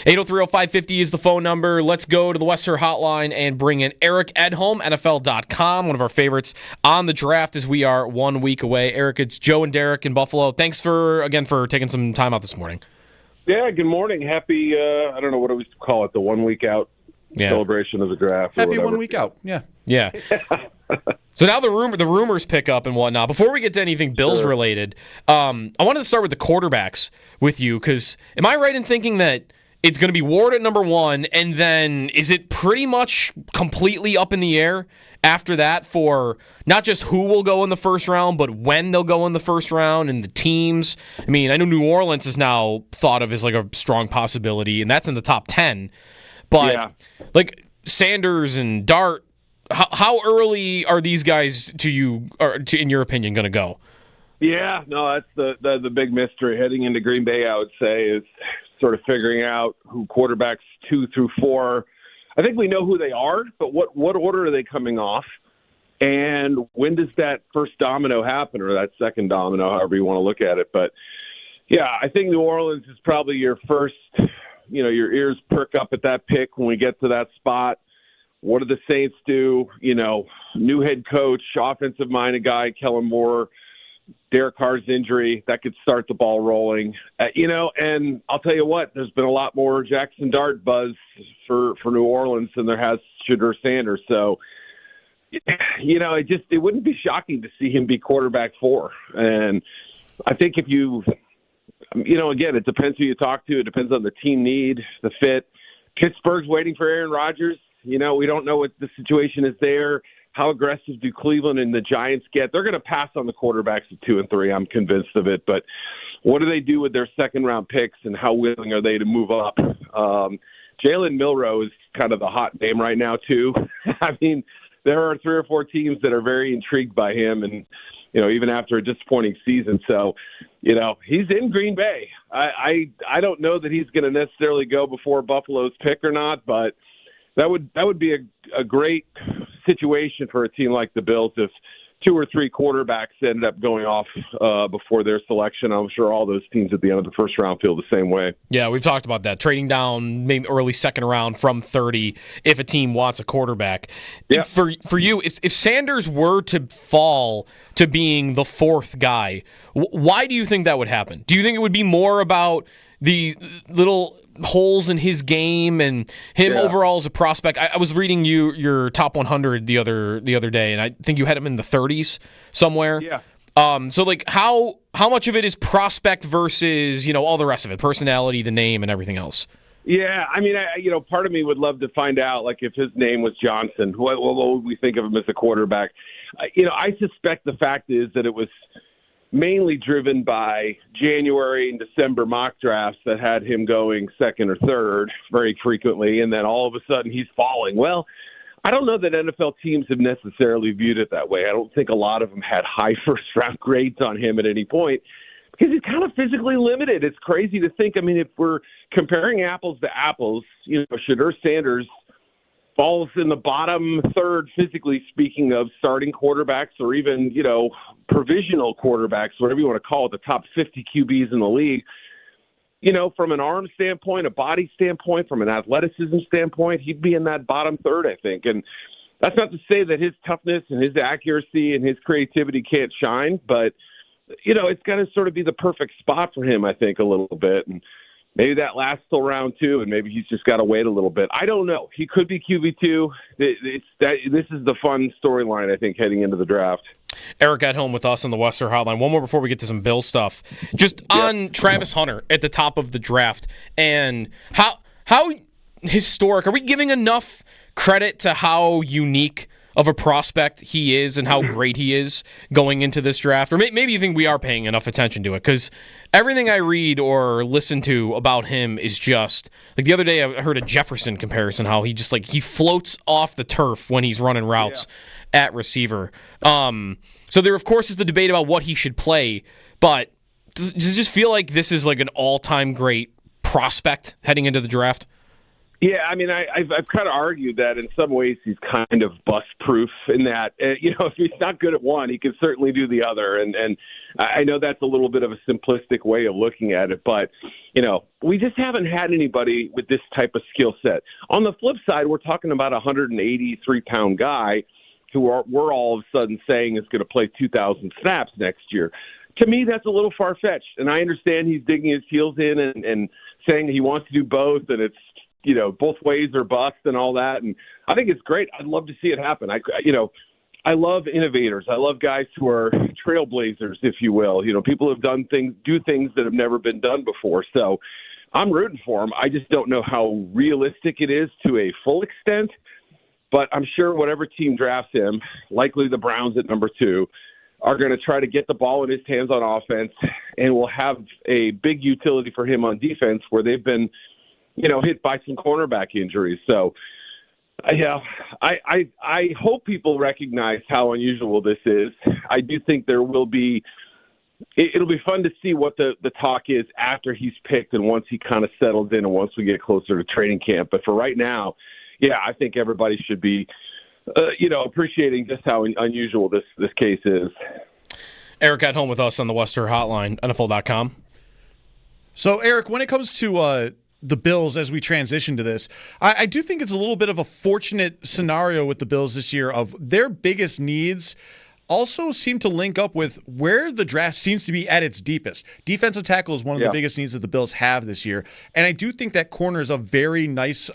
803-0550 is the phone number. Let's go to the Western Hotline and bring in Eric Edholm, NFL.com, one of our favorites on the draft as we are 1 week away. Eric, it's Joe and Derek in Buffalo. Thanks for taking some time out this morning. Yeah, good morning. Happy, I don't know what do we call it, the 1 week out celebration of the draft. Happy 1 week out, yeah. Yeah. So now the rumors pick up and whatnot. Before we get to anything Bills related, I wanted to start with the quarterbacks with you, because am I right in thinking that it's going to be Ward at number 1, and then is it pretty much completely up in the air after that for not just who will go in the first round, but when they'll go in the first round and the teams? I mean, I know New Orleans is now thought of as like a strong possibility, and that's in the top 10. But like Sanders and Dart, how early are these guys in your opinion, going to go? Yeah, no, that's the big mystery heading into Green Bay, I would say, is sort of figuring out who quarterbacks 2 through 4. I think we know who they are, but what order are they coming off? And when does that first domino happen, or that second domino, however you want to look at it? But, yeah, I think New Orleans is probably your first, your ears perk up at that pick when we get to that spot. What do the Saints do? New head coach, offensive-minded guy, Kellen Moore, Derek Carr's injury, that could start the ball rolling. And I'll tell you what, there's been a lot more Jackson Dart buzz for New Orleans than there has Shedeur Sanders. So, it wouldn't be shocking to see him be quarterback 4. And I think if again, it depends who you talk to. It depends on the team need, the fit. Pittsburgh's waiting for Aaron Rodgers. We don't know what the situation is there. How aggressive do Cleveland and the Giants get? They're going to pass on the quarterbacks at 2 and 3. I'm convinced of it. But what do they do with their second-round picks, and how willing are they to move up? Jalen Milroe is kind of the hot name right now, too. I mean, there are 3 or 4 teams that are very intrigued by him, and even after a disappointing season. So, he's in Green Bay. I don't know that he's going to necessarily go before Buffalo's pick or not, but that would be a great situation for a team like the Bills if 2 or 3 quarterbacks ended up going off before their selection. I'm sure all those teams at the end of the first round feel the same way. Yeah, we've talked about that. Trading down maybe early second round from 30 if a team wants a quarterback. Yeah. For you, if Sanders were to fall to being the 4th guy, why do you think that would happen? Do you think it would be more about the little holes in his game and him overall as a prospect? I was reading your top 100 the other day, and I think you had him in the 30s somewhere. Yeah. So like how much of it is prospect versus all the rest of it, personality, the name, and everything else? Yeah, I mean, part of me would love to find out, like, if his name was Johnson, what would we think of him as a quarterback? I suspect the fact is that it was mainly driven by January and December mock drafts that had him going 2nd or 3rd very frequently, and then all of a sudden he's falling. Well, I don't know that NFL teams have necessarily viewed it that way. I don't think a lot of them had high first-round grades on him at any point because he's kind of physically limited. It's crazy to think. I mean, if we're comparing apples to apples, Shedeur Sanders falls in the bottom 3rd, physically speaking, of starting quarterbacks or even, provisional quarterbacks, whatever you want to call it, the top 50 QBs in the league. From an arm standpoint, a body standpoint, from an athleticism standpoint, he'd be in that bottom 3rd, I think. And that's not to say that his toughness and his accuracy and his creativity can't shine, but, it's got to sort of be the perfect spot for him, I think, a little bit. And maybe that lasts till round 2, and maybe he's just got to wait a little bit. I don't know. He could be QB2. This is the fun storyline, I think, heading into the draft. Eric Edholm with us on the Western Hotline. One more before we get to some Bill stuff. Just on Travis Hunter at the top of the draft, and how historic, are we giving enough credit to how unique of a prospect he is and how great he is going into this draft? Or maybe you think we are paying enough attention to it, because everything I read or listen to about him is just like the other day I heard a Jefferson comparison, how he just he floats off the turf when he's running routes at receiver. So there of course is the debate about what he should play, but does it just feel like this is like an all-time great prospect heading into the draft? Yeah, I mean, I've kind of argued that in some ways he's kind of bust-proof in that, if he's not good at one, he can certainly do the other. And I know that's a little bit of a simplistic way of looking at it, but, we just haven't had anybody with this type of skill set. On the flip side, we're talking about a 183-pound guy who we're all of a sudden saying is going to play 2,000 snaps next year. To me, that's a little far-fetched, and I understand he's digging his heels in and saying he wants to do both, and it's, both ways are bust and all that. And I think it's great. I'd love to see it happen. I love innovators. I love guys who are trailblazers, if you will. People who have do things that have never been done before. So I'm rooting for him. I just don't know how realistic it is to a full extent, but I'm sure whatever team drafts him, likely the Browns at number 2, are going to try to get the ball in his hands on offense, and will have a big utility for him on defense where they've been hit by some cornerback injuries. So, I hope people recognize how unusual this is. I do think it'll be fun to see what the talk is after he's picked and once he kind of settles in and once we get closer to training camp. But for right now, I think everybody should be, appreciating just how unusual this case is. Eric Edholm with us on the Western Hotline, NFL.com. So, Eric, when it comes to the Bills as we transition to this, I do think it's a little bit of a fortunate scenario with the Bills this year of their biggest needs also seem to link up with where the draft seems to be at its deepest. Defensive tackle is one of the biggest needs that the Bills have this year, and I do think that corner is a very nice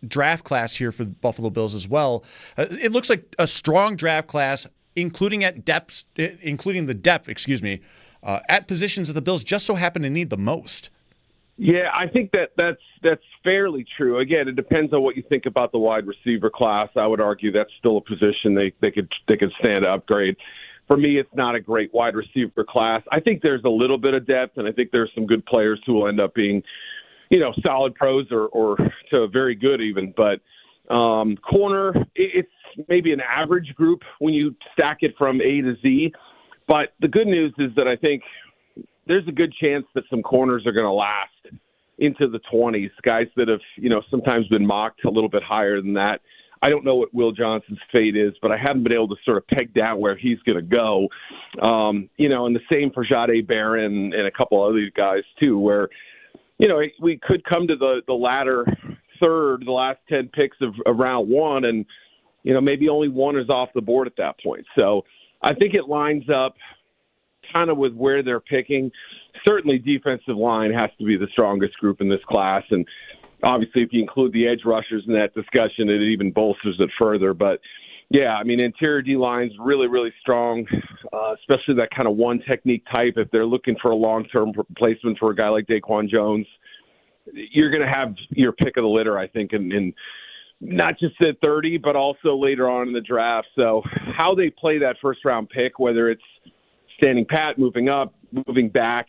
draft class here for the Buffalo Bills as well. It looks like a strong draft class, including the depth, at positions that the Bills just so happen to need the most. Yeah, I think that's fairly true. Again, it depends on what you think about the wide receiver class. I would argue that's still a position they could stand to upgrade. For me, it's not a great wide receiver class. I think there's a little bit of depth, and I think there's some good players who will end up being, solid pros or to very good even. But corner, it's maybe an average group when you stack it from A to Z. But the good news is that I think there's a good chance that some corners are going to last into the 20s, guys that have, sometimes been mocked a little bit higher than that. I don't know what Will Johnson's fate is, but I haven't been able to sort of peg down where he's going to go. And the same for Jahdae Barron and a couple other guys too, where, we could come to the latter third, the last 10 picks of round 1, and, maybe only one is off the board at that point. So I think it lines up kind of with where they're picking. Certainly defensive line has to be the strongest group in this class, and obviously if you include the edge rushers in that discussion, it even bolsters it further. But interior D-line's really, really strong, especially that kind of one technique type. If they're looking for a long-term replacement for a guy like Daquan Jones, you're going to have your pick of the litter, I think, in not just at 30, but also later on in the draft. So how they play that first-round pick, whether it's standing pat, moving up, moving back,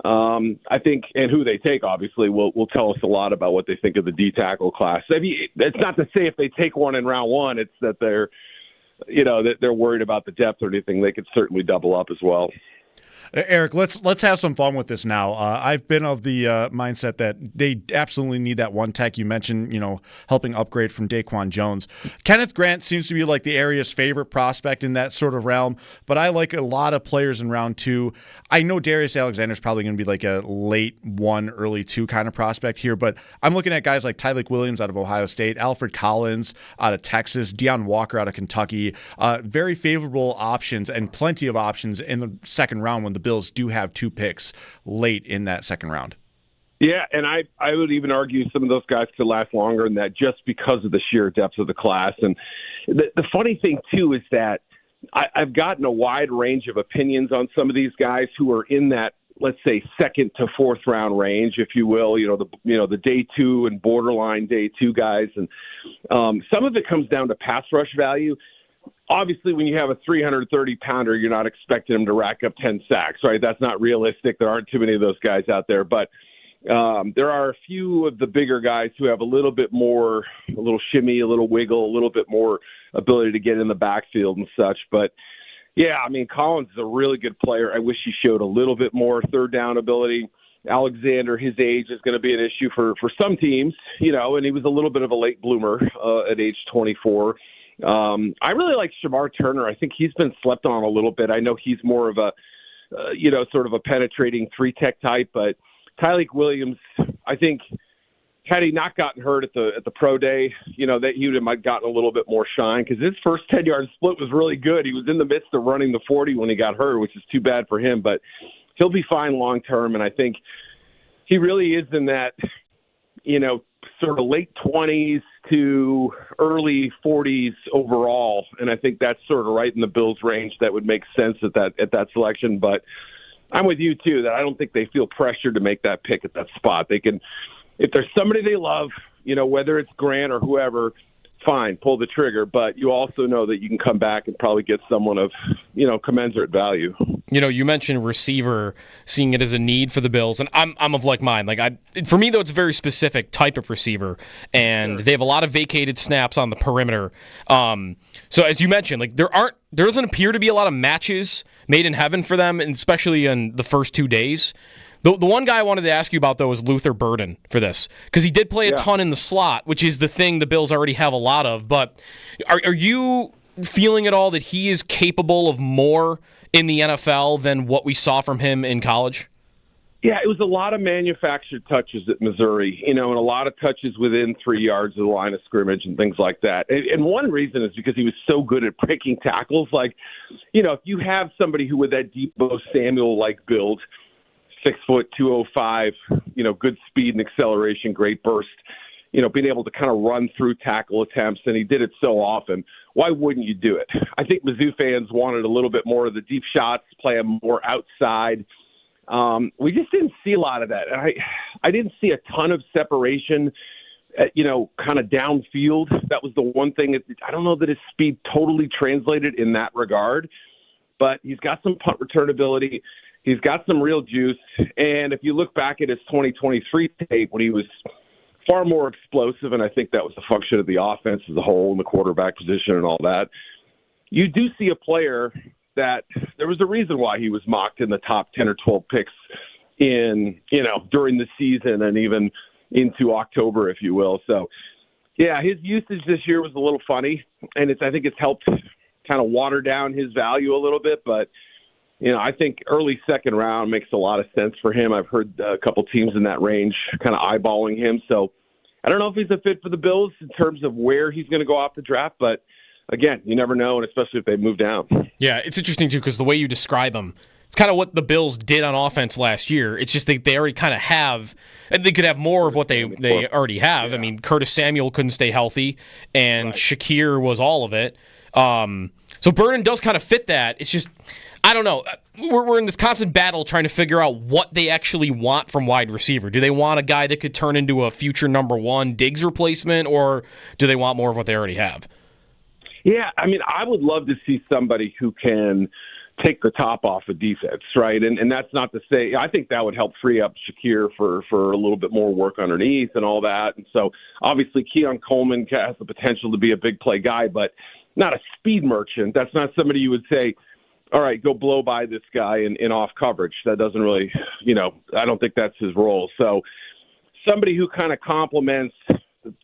I think, and who they take, obviously, will tell us a lot about what they think of the D-tackle class. I mean, it's not to say if they take one in round 1, it's that they're, that they're worried about the depth or anything. They could certainly double up as well. Eric, let's have some fun with this now. I've been of the mindset that they absolutely need that one tech. You mentioned, helping upgrade from Daquan Jones. Kenneth Grant seems to be like the area's favorite prospect in that sort of realm, but I like a lot of players in round 2. I know Darius Alexander's probably going to be like a late 1, early 2 kind of prospect here, but I'm looking at guys like Tyleik Williams out of Ohio State, Alfred Collins out of Texas, Deion Walker out of Kentucky. Very favorable options and plenty of options in the second round when the Bills do have 2 picks late in that second round. Yeah, and I would even argue some of those guys could last longer than that just because of the sheer depth of the class. And the funny thing, too, is that I've gotten a wide range of opinions on some of these guys who are in that, let's say, second to fourth round range, if you will, the day 2 and borderline day 2 guys. And some of it comes down to pass rush value. Obviously, when you have a 330-pounder, you're not expecting him to rack up 10 sacks, right? That's not realistic. There aren't too many of those guys out there. But there are a few of the bigger guys who have a little bit more, a little shimmy, a little wiggle, a little bit more ability to get in the backfield and such. But, yeah, I mean, Collins is a really good player. I wish he showed a little bit more third down ability. Alexander, his age is going to be an issue for some teams, and he was a little bit of a late bloomer at age 24. I really like Shamar Turner. I think he's been slept on a little bit. I know he's more of a, sort of a penetrating three-tech type, but Tyleik Williams, I think, had he not gotten hurt at the pro day, that he would have gotten a little bit more shine because his first 10-yard split was really good. He was in the midst of running the 40 when he got hurt, which is too bad for him, but he'll be fine long-term, and I think he really is in that, sort of late 20s to early 40s overall, and I think that's sort of right in the Bills' range that would make sense at that selection. But I'm with you too that I don't think they feel pressured to make that pick at that spot. They can, if there's somebody they love, whether it's Grant or whoever, fine, pull the trigger. But you also know that you can come back and probably get someone of, commensurate value. You mentioned receiver, seeing it as a need for the Bills, and I'm of like mind. For me though, it's a very specific type of receiver, and they have a lot of vacated snaps on the perimeter. So as you mentioned, there doesn't appear to be a lot of matches made in heaven for them, and especially in the first 2 days. The one guy I wanted to ask you about, though, is Luther Burden for this, because he did play a ton in the slot, which is the thing the Bills already have a lot of. But are you feeling at all that he is capable of more in the NFL than what we saw from him in college? Yeah, it was a lot of manufactured touches at Missouri, and a lot of touches within 3 yards of the line of scrimmage and things like that. And one reason is because he was so good at breaking tackles. If you have somebody who with that Deebo Samuel-like build, 6 foot, 205, good speed and acceleration, great burst, being able to kind of run through tackle attempts, and he did it so often. Why wouldn't you do it? I think Mizzou fans wanted a little bit more of the deep shots, play him more outside. We just didn't see a lot of that. I didn't see a ton of separation, kind of downfield. That was the one thing. I don't know that his speed totally translated in that regard, but he's got some punt return ability. He's got some real juice, and if you look back at his 2023 tape when he was far more explosive, and I think that was a function of the offense as a whole and the quarterback position and all that, you do see a player that there was a reason why he was mocked in the top 10 or 12 picks in, during the season and even into October, if you will. So, yeah, his usage this year was a little funny, and I think it's helped kind of water down his value a little bit, but I think early second round makes a lot of sense for him. I've heard a couple teams in that range kind of eyeballing him. So I don't know if he's a fit for the Bills in terms of where he's going to go off the draft, but again, you never know, and especially if they move down. Yeah, it's interesting too because the way you describe him, it's kind of what the Bills did on offense last year. It's just they already kind of have, and they could have more of what they already have. Yeah. I mean, Curtis Samuel couldn't stay healthy, and Shakir was all of it. So Burden does kind of fit that. It's just, I don't know. We're in this constant battle trying to figure out what they actually want from wide receiver. Do they want a guy that could turn into a future number one Diggs replacement, or do they want more of what they already have? Yeah, I mean, I would love to see somebody who can take the top off of defense, right? And that's not to say, I think that would help free up Shakir for a little bit more work underneath and all that. And so obviously Keon Coleman has the potential to be a big play guy, but not a speed merchant. That's not somebody you would say, all right, go blow by this guy in off coverage. That doesn't really, I don't think that's his role. So somebody who kind of complements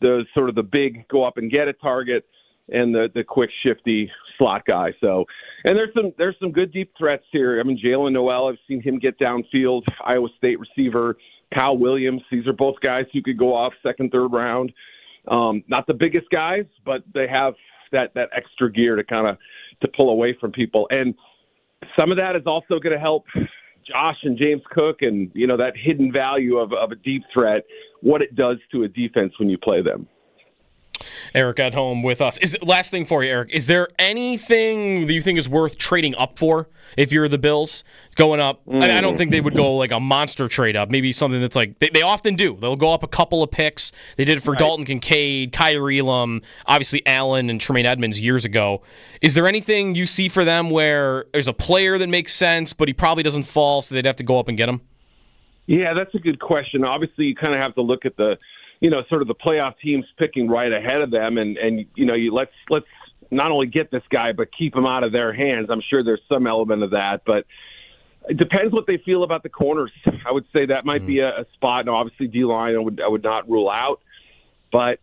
the sort of the big go up and get a target and the quick shifty slot guy. So, and there's some good deep threats here. I mean, Jalen Noel, I've seen him get downfield. Iowa State receiver, Kyle Williams. These are both guys who could go off second, third round. Not the biggest guys, but they have that extra gear to kind of to pull away from people. And some of that is also going to help Josh and James Cook and, that hidden value of a deep threat, what it does to a defense when you play them. Eric Edholm with us. Last thing for you, Eric. Is there anything that you think is worth trading up for if you're the Bills? Going up, I don't think they would go like a monster trade up. Maybe something that's like, they often do. They'll go up a couple of picks. They did it for Dalton Kincaid, Kyrie Elam, obviously Allen and Tremaine Edmonds years ago. Is there anything you see for them where there's a player that makes sense, but he probably doesn't fall, so they'd have to go up and get him? Yeah, that's a good question. Obviously, you kind of have to look at the sort of the playoff teams picking right ahead of them, and let's not only get this guy but keep him out of their hands. I'm sure there's some element of that, but It depends what they feel about the corners. I would say that might be a spot. And obviously, D-line I would not rule out. But,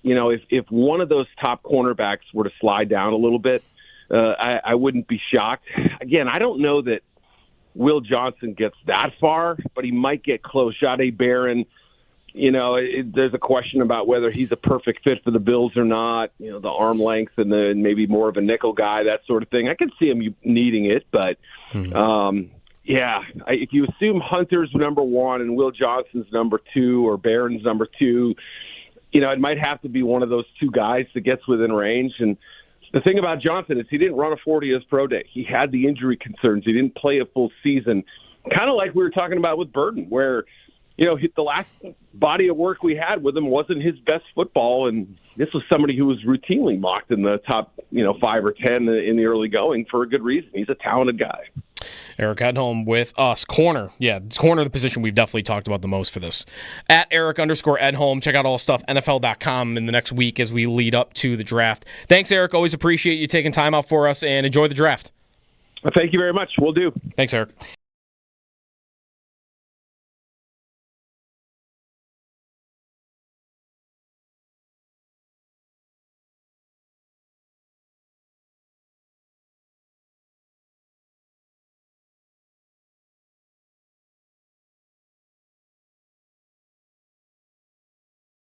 if one of those top cornerbacks were to slide down a little bit, I wouldn't be shocked. Again, I don't know that Will Johnson gets that far, but he might get close. Jahdae Barron, there's a question about whether he's a perfect fit for the Bills or not. The arm length and maybe more of a nickel guy, that sort of thing. I can see him needing it, but if you assume Hunter's number one and Will Johnson's number two or Barron's number two, it might have to be one of those two guys that gets within range. And the thing about Johnson is he didn't run a 40 his pro day. He had the injury concerns. He didn't play a full season, kind of like we were talking about with Burton, where the last body of work we had with him wasn't his best football, and this was somebody who was routinely mocked in the top 5 or 10 in the early going for a good reason. He's a talented guy. Eric Edholm with us. Corner. Yeah, it's corner the position we've definitely talked about the most for this. At Eric_Edholm. Check out all the stuff, NFL.com in the next week as we lead up to the draft. Thanks, Eric. Always appreciate you taking time out for us, and enjoy the draft. Thank you very much. Will do. Thanks, Eric.